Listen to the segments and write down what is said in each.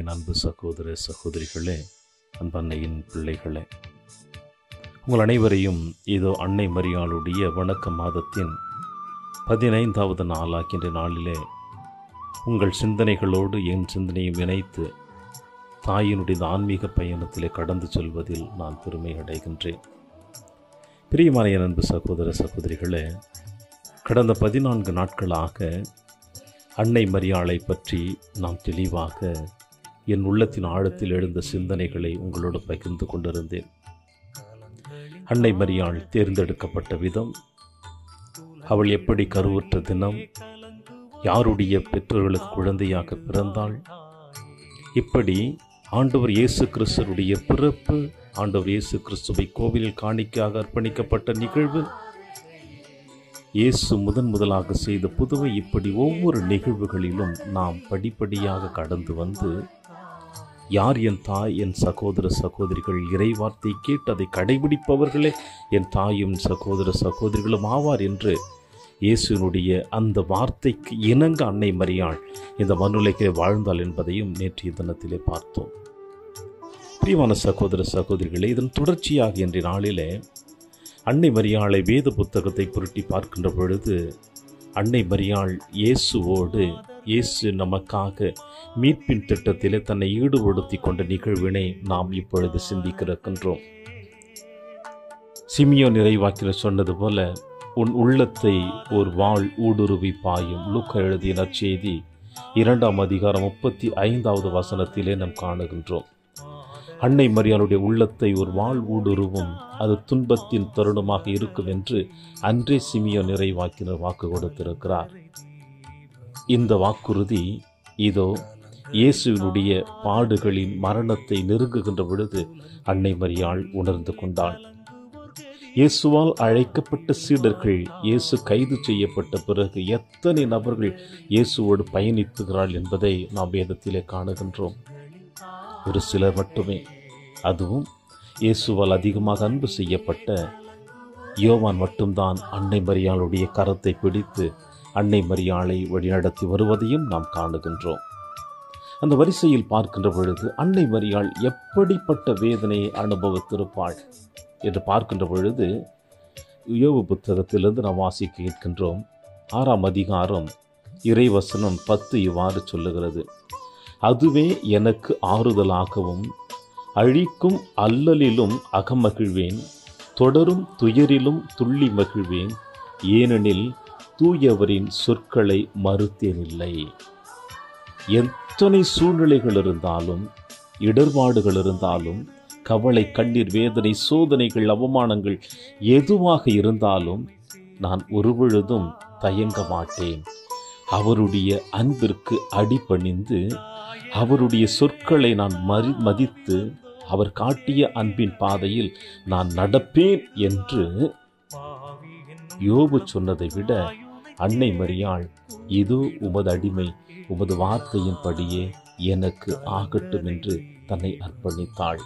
என் அன்பு சகோதர சகோதரிகளே, அன்பன்னையின் பிள்ளைகளே, உங்கள் அனைவரையும் இதோ அன்னை மரியாளுடைய வணக்க மாதத்தின் 15வது நாளாகின்ற நாளிலே உங்கள் சிந்தனைகளோடு என் சிந்தனையும் இணைத்து தாயினுடைய ஆன்மீக பயணத்திலே கடந்து செல்வதில் நான் பெருமை அடைகின்றேன். பிரியமான என் அன்பு சகோதர சகோதரிகளே, கடந்த 14 நாட்களாக அன்னை மரியாளை பற்றி நாம் தெளிவாக என் உள்ளத்தின் ஆழத்தில் எழுந்த சிந்தனைகளை உங்களோடு பகிர்ந்து கொண்டிருந்தேன். அன்னை மரியாள் தேர்ந்தெடுக்கப்பட்ட விதம், அவள் எப்படி கருவுற்ற தினம், யாருடைய பெற்றோர்களுக்கு குழந்தையாக பிறந்தாள், இப்படி ஆண்டவர் இயேசு கிறிஸ்துவுடைய பிறப்பு, ஆண்டவர் இயேசு கிறிஸ்துவை கோவிலில் காணிக்கையாக அர்ப்பணிக்கப்பட்ட நிகழ்வு, இயேசு முதலாக செய்த புதுவை, இப்படி ஒவ்வொரு நிகழ்வுகளிலும் நாம் படிப்படியாக கடந்து வந்து யார் என் தாய், என் சகோதர சகோதரிகள், இறைவார்த்தை கேட்டு அதை கடைபிடிப்பவர்களே என் தாயும் சகோதர சகோதரிகளும் ஆவார் என்று இயேசுனுடைய அந்த வார்த்தைக்கு இணங்க அன்னை மரியாள் இந்த மண்ணுலகிலே வாழ்ந்தாள் என்பதையும் நேற்றைய தினத்திலே பார்த்தோம். பிரியமான சகோதர சகோதரிகளே, இதன் தொடர்ச்சியாக இன்றைய நாளிலே அன்னை மரியாளை வேத புத்தகத்தை புரட்டி பார்க்கின்ற பொழுது அன்னை மரியாள் இயேசுவோடு, இயேசு நமக்காக மீட்பின் திட்டத்திலே தன்னை ஈடுபடுத்தி கொண்ட நிகழ்வினை நாம் இப்பொழுது சிந்திக்க இருக்கின்றோம். சிமியோன் இறைவாக்கினர் சொன்னது போல, உன் உள்ளத்தை ஒரு வாள் ஊடுருவி பாயும். லூக்கா எழுதிய நற்செய்தி 2ஆம் அதிகாரம் 35வது வசனத்திலே நாம் காணுகின்றோம். அன்னை மரியாளுடைய உள்ளத்தை ஒரு வாள் ஊடுருவும், அது துன்பத்தின் தருணமாக இருக்கும் என்று அன்றே சிமியோன் இறைவாக்கினர் வாக்கு கொடுத்திருக்கிறார். இந்த வாக்குறுதி இதோ இயேசுவினுடைய பாடுகளின் மரணத்தை நெருங்குகின்ற பொழுது அன்னை மரியாள் உணர்ந்து கொண்டாள். இயேசுவால் அழைக்கப்பட்ட சீடர்கள் இயேசு கைது செய்யப்பட்ட பிறகு எத்தனை நபர்கள் இயேசுவோடு பயணித்துகிறாள் என்பதை நாம் வேதத்திலே காணுகின்றோம். ஒரு சிலர் மட்டுமே, அதுவும் இயேசுவால் அதிகமாக அன்பு செய்யப்பட்ட யோவான் மட்டும்தான் அன்னை மரியாளுடைய கரத்தை பிடித்து அன்னை மரியாளை வழிநடத்தி வருவதையும் நாம் காணுகின்றோம். அந்த வரிசையில் பார்க்கின்ற பொழுது அன்னை மரியாள் எப்படிப்பட்ட வேதனையை அனுபவித்திருப்பாள் என்று பார்க்கின்ற பொழுது யோபு புத்தகத்திலிருந்து நாம் வாசிக்க கேட்கின்றோம். 6ஆம் அதிகாரம் இறைவசனம் 10 இவ்வாறு சொல்லுகிறது: அதுவே எனக்கு ஆறுதலாகவும் அழிக்கும் அல்லலிலும் அகமகிழ்வேன், தொடரும் துயரிலும் துள்ளி மகிழ்வேன், ஏனெனில் தூயவரின் சொற்களை மறுத்தேனில்லை. எத்தனை சூழ்நிலைகள் இருந்தாலும், இடர்பாடுகள் இருந்தாலும், கவலை, கண்ணீர், வேதனை, சோதனைகள், அவமானங்கள் எதுவாக இருந்தாலும் நான் ஒருபொழுதும் தயங்க மாட்டேன். அவருடைய அன்பிற்கு அடிபணிந்து அவருடைய சொற்களை நான் மதித்து அவர் காட்டிய அன்பின் பாதையில் நான் நடப்பேன் என்று யோபு சொன்னதை விட அன்னை மரியாள், இதோ உமது அடிமை, உமது வார்த்தையின் படியே எனக்கு ஆகட்டும் என்று தன்னை அர்ப்பணித்தாள்.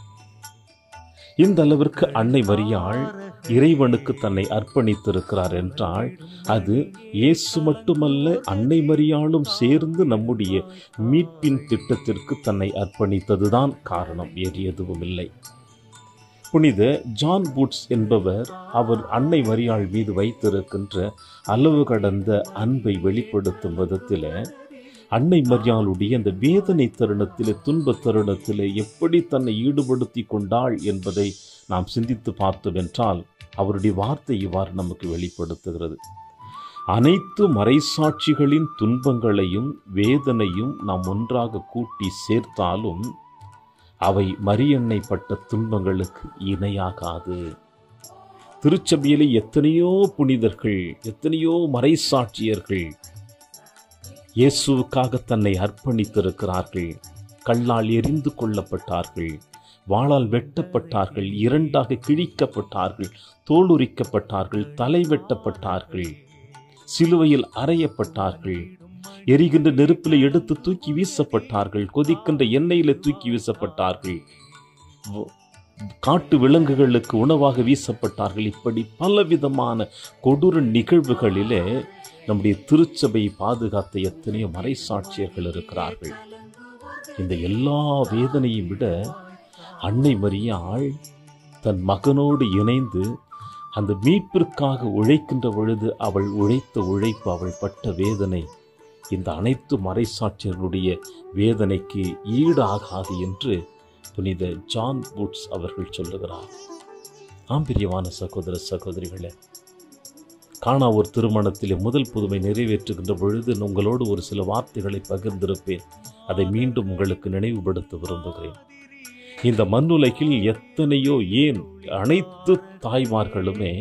இந்த அளவிற்கு அன்னை மரியாள் இறைவனுக்கு தன்னை அர்ப்பணித்திருக்கிறார் என்றால் அது இயேசு மட்டுமல்ல, அன்னை மரியாளும் சேர்ந்து நம்முடைய மீட்பின் திட்டத்திற்கு தன்னை அர்ப்பணித்ததுதான் காரணம், வேறு எதுவும் இல்லை. புனித ஜான் பூட்ஸ் என்பவர் அவர் அன்னை மரியாள் மீது வைத்திருக்கின்ற அளவு கடந்த அன்பை வெளிப்படுத்தும் விதத்தில் அன்னை மரியாளுடைய அந்த வேதனை தருணத்திலே, துன்ப தருணத்திலே எப்படி தன்னை ஈடுபடுத்தி கொண்டாள் என்பதை நாம் சிந்தித்து பார்த்தோம் என்றால் அவருடைய வார்த்தை இவ்வாறு நமக்கு வெளிப்படுத்துகிறது: அனைத்து மறைசாட்சிகளின் துன்பங்களையும் வேதனையும் நாம் ஒன்றாக கூட்டி சேர்த்தாலும் அவை மரியன்னை பட்ட துன்பங்களுக்கு இணையாகாது. திருச்சபையிலே எத்தனையோ புனிதர்கள், எத்தனையோ மறைசாட்சியர்கள் இயேசுவுக்காக தன்னை அர்ப்பணித்திருக்கிறார்கள். கல்லால் எரிந்து கொள்ளப்பட்டார்கள், வாளால் வெட்டப்பட்டார்கள், இரண்டாக கிழிக்கப்பட்டார்கள், தோலுரிக்கப்பட்டார்கள், தலை வெட்டப்பட்டார்கள், சிலுவையில் அறையப்பட்டார்கள், எரிகின்ற நெருப்பில் எடுத்து தூக்கி வீசப்பட்டார்கள், கொதிக்கின்ற எண்ணெயில தூக்கி வீசப்பட்டார்கள், காட்டு விலங்குகளுக்கு உணவாக வீசப்பட்டார்கள். இப்படி பலவிதமான கொடூர நிகழ்வுகளிலே நம்முடைய திருச்சபையை பாதுகாத்த எத்தனையோ மறைசாட்சியர்கள் இருக்கிறார்கள். இந்த எல்லா வேதனையும் விட அன்னை மரியாள் தன் மகனோடு இணைந்து அந்த மீட்பிற்காக உழைக்கின்ற பொழுது அவள் உழைத்த உழைப்பு, அவள் பட்ட வேதனை இந்த அனைத்து மறைசாட்சியர்களுடைய வேதனைக்கு ஈடாகாது என்று புனித ஜான் பூட்ஸ் அவர்கள் சொல்லுகிறார். பிரியமான சகோதர சகோதரிகளே, காணா ஒரு திருமணத்திலே முதல் புதுமை நிறைவேற்றுகின்ற பொழுது உங்களோடு ஒரு சில வார்த்தைகளை பகிர்ந்திருப்பேன். அதை மீண்டும் உங்களுக்கு நினைவுபடுத்த விரும்புகிறேன். இந்த மண்ணுலகில் எத்தனையோ, ஏன் அனைத்து தாய்மார்களுமே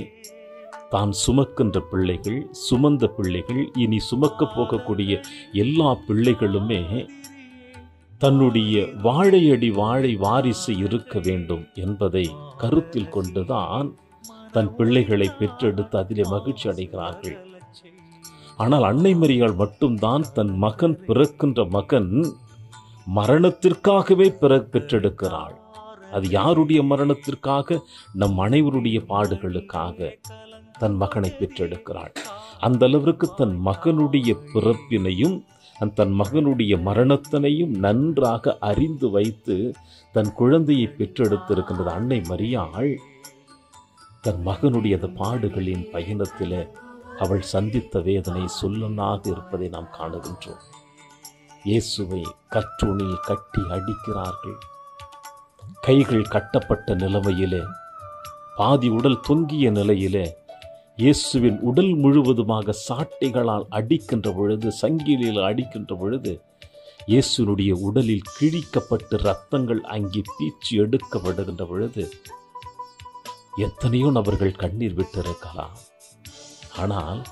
தான் சுமக்கின்ற பிள்ளைகள், சுமந்த பிள்ளைகள், இனி சுமக்க போகக்கூடிய எல்லா பிள்ளைகளுமே தன்னுடைய வாழையடி வாழை வாரிசு இருக்க வேண்டும் என்பதை கருத்தில் கொண்டுதான் தன் பிள்ளைகளை பெற்றெடுத்து அதிலே மகிழ்ச்சி அடைகிறார்கள். ஆனால் அன்னை மரியாள் மட்டும்தான் தன் மகன் பிறக்கின்ற மகன் மரணத்திற்காகவே பெற்றெடுக்கிறாள். அது யாருடைய மரணத்திற்காக? நம் அனைவருடைய பாடுகளுக்காக தன் மகனை பெற்றெடுக்கிறாள். அந்த அளவிற்கு தன் மகனுடைய பிறப்பினையும் தன் மகனுடைய மரணத்தினையும் நன்றாக அறிந்து வைத்து தன் குழந்தையை பெற்றெடுத்திருக்கின்றது அன்னை மரியாள். தன் மகனுடைய அந்த பாடுகளின் பயணத்தில் அவள் சந்தித்த வேதனை சொல்லனாக இருப்பதை நாம் காணுகின்றோம். இயேசுவை கற்றூணில் கட்டி அடிக்கிறார்கள். கைகள் கட்டப்பட்ட நிலைமையிலே, பாதி உடல் தொங்கிய நிலையிலே இயேசுவின் உடல் முழுவதுமாக சாட்டைகளால் அடிக்கின்ற பொழுது, சங்கிலியில் அடிக்கின்ற பொழுது இயேசுனுடைய உடலில் கிழிக்கப்பட்டு இரத்தங்கள் அங்கே பீச்சி எடுக்கப்படுகின்ற பொழுது எத்தனையோ நபர்கள் கண்ணீர் விட்டிருக்கலாம். ஆனால்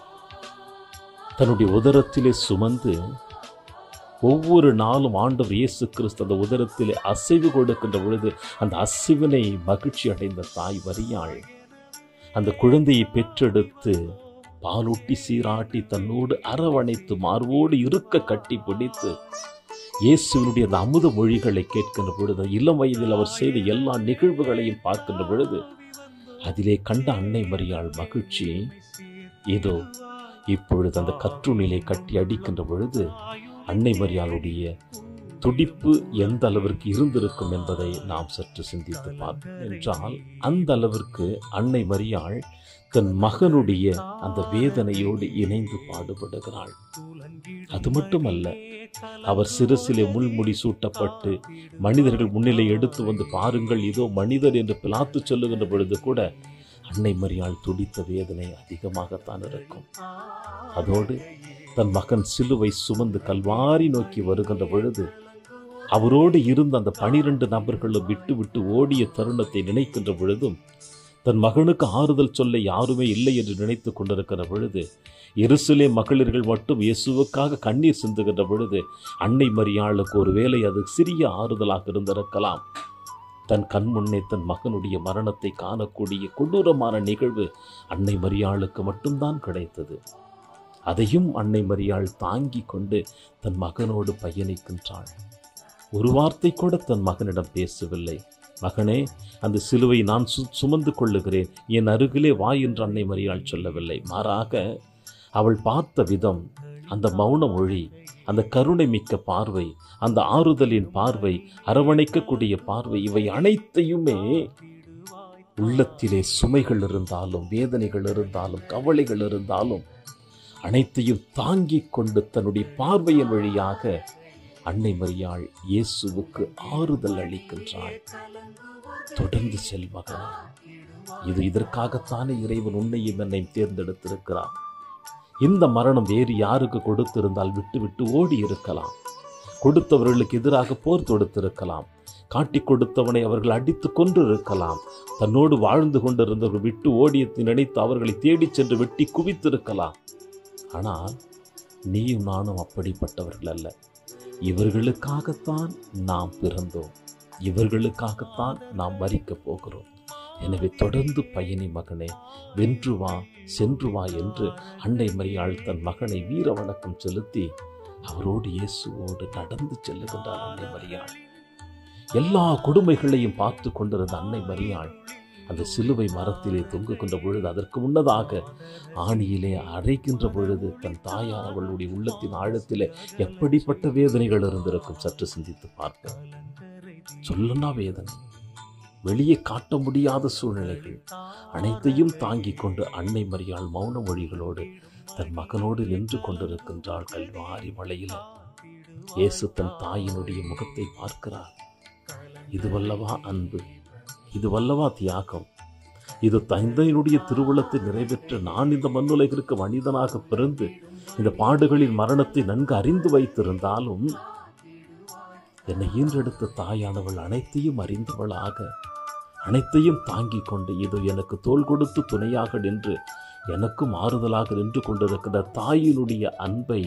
தன்னுடைய உதரத்திலே சுமந்து ஒவ்வொரு நாளும் ஆண்டவர் இயேசு கிறிஸ்து அந்த உதரத்திலே அசைவு கொடுக்கின்ற பொழுது அந்த அசைவினை மகிழ்ச்சி அடைந்த தாய் மரியாள் அந்த குழந்தையை பெற்றெடுத்து பாலூட்டி சீராட்டி தன்னோடு அரவணைத்து மார்போடு இருக்க கட்டி பிடித்து இயேசுவினுடைய அந்த அமுத மொழிகளை கேட்கின்ற பொழுது, இளம் வயதில் அவர் செய்த எல்லா நிகழ்வுகளையும் பார்க்கின்ற பொழுது அதிலே கண்ட அன்னை மரியாள் மகிழ்ச்சி ஏதோ இப்பொழுது அந்த கற்றுநிலை கட்டி அடிக்கின்ற பொழுது அன்னை மரியாளுடைய துடிப்பு எந்த அளவிற்கு இருந்திருக்கும் என்பதை நாம் சற்று சிந்தித்து பார்த்தோம் என்றால், அந்த அளவிற்கு அன்னை மரியாள் தன் மகனுடைய அந்த வேதனையோடு இணைந்து பாடுபடுகிறாள். அது மட்டுமல்ல, அவர் சிரசிலே முள்முடி சூட்டப்பட்டு மனிதர்கள் முன்னிலை எடுத்து வந்து பாருங்கள் இதோ மனிதர் என்று பிலாத்து சொல்லுகின்ற பொழுது கூட அன்னை மரியாள் துடித்த வேதனை அதிகமாகத்தான் இருக்கும். அதோடு தன் மகன் சிலுவை சுமந்து கல்வாரி நோக்கி வருகின்ற பொழுது அவரோடு இருந்த அந்த 12 நபர்களும் விட்டு விட்டு ஓடிய தருணத்தை நினைக்கின்ற பொழுதும், தன் மகனுக்கு ஆறுதல் சொல்ல யாருமே இல்லை என்று நினைத்து கொண்டிருக்கிற பொழுது, எருசலேம் மகளிர்கள் மட்டும் இயேசுவுக்காக கண்ணீர் சிந்துகின்ற பொழுது அன்னை மரியாளுக்கு ஒருவேளை அது சிறிய ஆறுதலாக இருந்திருக்கலாம். தன் கண் முன்னே தன் மகனுடைய மரணத்தை காணக்கூடிய கொடூரமான நிகழ்வு அன்னை மரியாளுக்கு மட்டும்தான் கிடைத்தது. அதையும் அன்னை மரியாள் தாங்கி கொண்டு தன் மகனோடு பயணிக்கின்றாள். ஒரு வார்த்தை கூட தன் மகனிடம் பேசவில்லை. மகனே, அந்த சிலுவை நான் சுமந்து கொள்ளுகிறேன், என் அருகிலே வா என்று அன்னை மரியாள் சொல்லவில்லை. மாறாக அவள் பார்த்த விதம், அந்த மௌன மொழி, அந்த கருணை மிக்க பார்வை, அந்த ஆறுதலின் பார்வை, அரவணைக்கக்கூடிய பார்வை, இவை அனைத்தையுமே உள்ளத்திலே சுமைகள் இருந்தாலும், வேதனைகள் இருந்தாலும், கவலைகள் இருந்தாலும் அனைத்தையும் தாங்கிக் கொண்டு தன்னுடைய பார்வையின் வழியாக அன்னை மரியாள் இயேசுவுக்கு ஆறுதல் அளிக்கின்றாள். தொடர்ந்து செல் மகனே, இது இதற்காகத்தானே இறைவன் உன்னையும் என்னையும் தேர்ந்தெடுத்திருக்கிறார். இந்த மரணம் வேறு யாருக்கு கொடுத்திருந்தால் விட்டு விட்டு ஓடி இருக்கலாம். கொடுத்தவர்களுக்கு எதிராக போர் தொடுத்திருக்கலாம். காட்டி கொடுத்தவனை அவர்கள் அடித்து கொன்று இருக்கலாம். தன்னோடு வாழ்ந்து கொண்டிருந்தவர்கள் விட்டு ஓடியத்தை நினைத்து அவர்களை தேடிச் சென்று வெட்டி குவித்திருக்கலாம். ஆனால் நீயும் நானும் அப்படிப்பட்டவர்கள் அல்ல. இவர்களுக்காகத்தான் நாம் பிறந்தோம், இவர்களுக்காகத்தான் நாம் மரிக்கப் போகிறோம். எனவே தொடர்ந்து பயணி மகனே, வென்று வா, சென்று வா என்று அன்னை மரியாள் தன் மகனை வீர வணக்கம் செலுத்தி அவரோடு இயேசுவோடு நடந்து செல்லுகின்றார் அன்னை மரியாள். எல்லா கொடுமைகளையும் பார்த்து கொண்டிருந்த அன்னை மரியாள் அந்த சிலுவை மரத்திலே தொங்குகின்ற பொழுது, அதற்கு முன்னதாக ஆணியிலே அரைக்கின்ற பொழுது தன் தாயானவளுடைய உள்ளத்தின் ஆழத்திலே எப்படிப்பட்ட வேதனைகள் இருந்திருக்கும் சற்று சிந்தித்து பார்க்க. சொல்லனா வேதனை, வெளியே காட்ட முடியாத சூழ்நிலைகள் அனைத்தையும் தாங்கிக் கொண்டு அன்னை மரியாள் மௌன மொழிகளோடு தன் மகனோடு நின்று கொண்டிருக்கின்றாள். கல்வாரி மலையில இயேசு தன் தாயினுடைய முகத்தை பார்க்கிறார். இதுவல்லவா அன்பு, இதுவல்லவா தியாகம், இது தந்தையினுடைய திருவுளத்தை நிறைவேற்ற நான் இந்த மண்ணுலகிற்கு மனிதனாக பிறந்து இந்த பாடுகளின் மரணத்தை நன்கு அறிந்து வைத்திருந்தாலும் என்னை ஈன்றெடுத்த தாயானவள் அனைத்தையும் அறிந்தவளாக, அனைத்தையும் தாங்கிக் கொண்டு இது எனக்கு தோள் கொடுத்து துணையாக நின்று எனக்கும் ஆறுதலாக நின்று கொண்டிருக்கிற தாயினுடைய அன்பை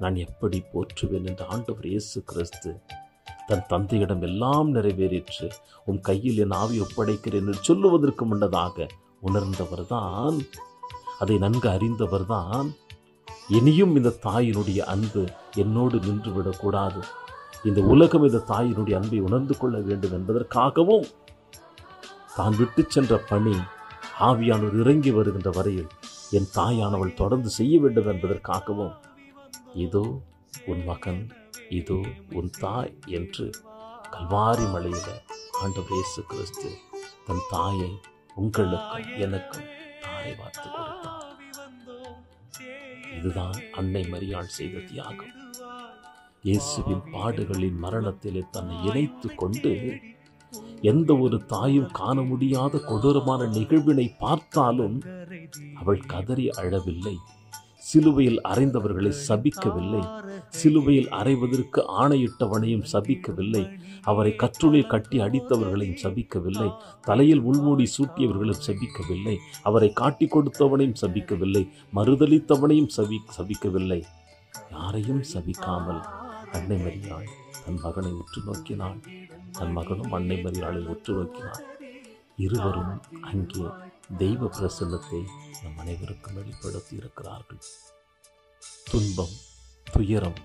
நான் எப்படி போற்றுவேன் என்று ஆண்டவர் இயேசு கிறிஸ்து தன் தந்தையிடம் எல்லாம் நிறைவேறிற்று, உன் கையில் என் ஆவி ஒப்படைக்கிறேன் என்று சொல்லுவதற்கு முன்னதாக உணர்ந்தவர்தான், அதை நன்கு அறிந்தவர்தான், இனியும் இந்த தாயினுடைய அன்பு என்னோடு நின்றுவிடக்கூடாது, இந்த உலகம் இந்த தாயினுடைய அன்பை உணர்ந்து கொள்ள வேண்டும் என்பதற்காகவும் தான் விட்டு சென்ற பணி ஆவியானவர் இறங்கி வருகின்ற வரையில் என் தாயானவள் தொடர்ந்து செய்ய வேண்டும் என்பதற்காகவும் இதோ உன் மகன், இதோ உன் தாய் என்று கல்வாரி மலையில ஆண்டவர் இயேசு கிறிஸ்து தன் தாயை உங்களுக்கும் எனக்கும் தாய் வார்த்து கொடுத்தார். இதுதான் அன்னை மரியாள் செய்த தியாகம். இயேசுவின் பாடுகளின் மரணத்திலே தன்னை இணைத்து கொண்டு எந்த ஒரு தாயும் காண முடியாத கொடூரமான நிகழ்வினை பார்த்தாலும் அவள் கதறி அழவில்லை, சிலுவையில் அறைந்தவர்களை சபிக்கவில்லை, சிலுவையில் அறைவதற்கு ஆணையிட்டவனையும் சபிக்கவில்லை, அவரை கற்றுளில் கட்டி அடித்தவர்களையும் சபிக்கவில்லை, தலையில் முள்மூடி சூட்டியவர்களும் சபிக்கவில்லை, அவரை காட்டி கொடுத்தவனையும் சபிக்கவில்லை, மறுதளித்தவனையும் சபிக்கவில்லை. யாரையும் சபிக்காமல் அன்னை மரியாள் தன் மகனை உற்று நோக்கினாள். தன் மகனும் அன்னை மரியாளை உற்று நோக்கினாள். இருவரும் அங்கே தெய்வ பிரசன்னத்தை நம் அனைவருக்கும் வெளிப்படுத்தி இருக்கிறார்கள். துன்பம், துயரம்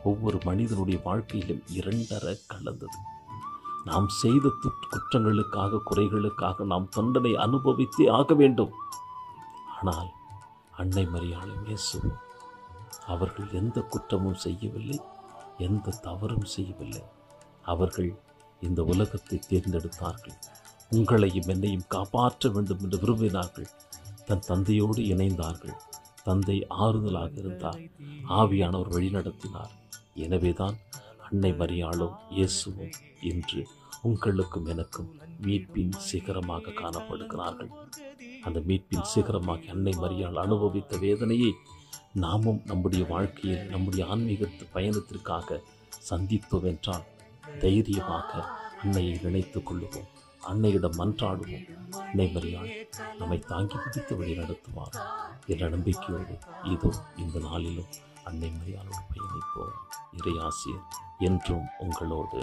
ஒவ்வொரு மனிதனுடைய வாழ்க்கையிலும் இரண்டர கலந்தது. நாம் செய்த குற்றங்களுக்காக, குறைகளுக்காக நாம் தண்டனை அனுபவித்தே ஆக வேண்டும். ஆனால் அன்னை மரியாளும் இயேசுவும் அவர்கள் எந்த குற்றமும் செய்யவில்லை, எந்த தவறும் செய்யவில்லை. அவர்கள் இந்த உலகத்தை தேர்ந்தெடுத்தார்கள். உங்களையும் என்னையும் காப்பாற்ற வேண்டும் என்று விரும்பினார்கள். தன் தந்தையோடு இணைந்தார்கள். தந்தை ஆறுதலாக இருந்தார், ஆவியானவர் வழிநடத்தினார். எனவேதான் அன்னை மரியாளும் இயேசுவும் இன்று உங்களுக்கும் எனக்கும் மீட்பின் சிகரமாக காணப்படுகிறார்கள். அந்த மீட்பின் சிகரமாக அன்னை மரியாள் அனுபவித்த வேதனையை நாமும் நம்முடைய வாழ்க்கையில், நம்முடைய ஆன்மீக பயணத்திற்காக சந்தித்தோம் என்றால் தைரியமாக அன்னையை நினைத்துக் கொள்ளுவோம், அன்னையிடம் மன்றாடுவோம். அன்னை மரியாள் நம்மை தாங்கி பிடித்து வழி நடத்துவார் என்ற நம்பிக்கையோடு இதோ இந்த நாளிலும் அன்னை மரியாளோடு பயணிப்போம். இறை ஆசிரியர் என்றும் உங்களோடு.